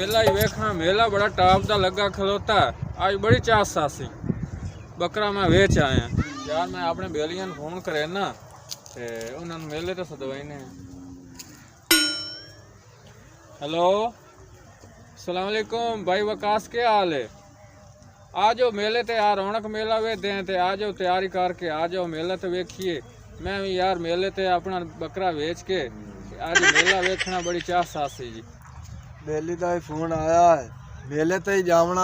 मेला ही वेखना मेला बड़ा टॉप दा लगा खलोता आज बड़ी चास सासी बकरा मैं वेच आया यार मैं अपने बेलियां फोन करे ना ते उन्होंने मेले तो सदवाई ने हेलो अस्सलाम वालेकुम भाई वकास के हाल है आ जाओ मेले ते यार रौनक मेला वे दें ते आ जाओ तैयारी करके आ जाओ मेला तो वेखिए मैं भी यार मेले ते अपना बकरा बेच के आज मेला वेखना बड़ी चाह सासी जी बेली का ही फोन आया है मेले ते ही जावना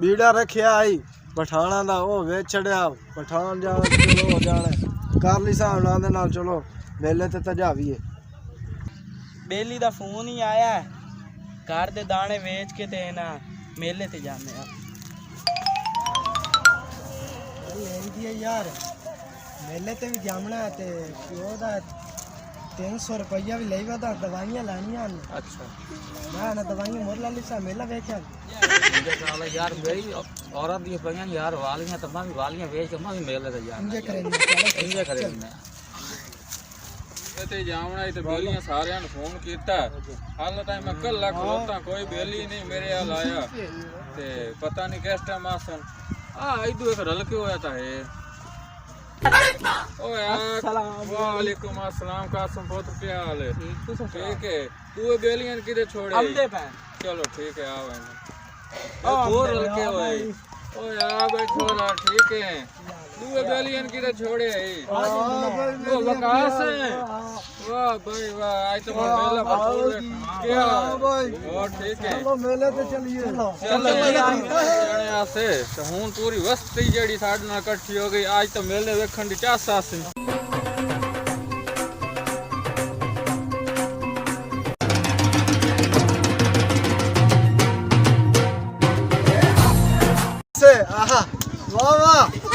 बीड़ा रखिया आई पठाना दा ओ वेच छड़िया पठान जा चलो हो जाने कर ली साहब ना दे नाल चलो मेले ते तजावी है बेली दा फोन ही आया है घर दे दाने बेच के ते ना मेले ते जाने यार मेले ते भी जामना है ते क्यों दा 300 रुपया भी ले दा दवाइयां लानियां अच्छा मैं ना दवाइयां मोर ला लिसा मेला बेचा यार मेरी औरत दी पईयां यार वालियां तमाम वालियां बेच के मैं मेले ते जाना इंजे करेंगे इंजे करेंगे ते जावना ही ते बेलियां सारियां ने फोन कीता हाल टाइम मैं कल लख लोता कोई बेली नहीं मेरे हाल आया ते पता नहीं किस टाइम आसन इधर एक रल के होया था है ओ यार वालेकुम अस्सलाम कासम बहुत क्या हाल है ठीक है तू बेलियन किधर छोड़े हमदे पे चलो ठीक है आओ और रल के होए ओ यार भाई छोरा ठीक है तू बेलियन किधर छोड़े ओ वकास वाह भाई वाह आज तो मेला भरपूर क्या भाई और ठीक है चलो मेले ते चलिए चलो जाने आसे तो हुन पूरी वस्ती जेड़ी साडे नाल इकट्ठी हो गई आज तो मेले वेखण दी चास आसी से आहा वाह वाह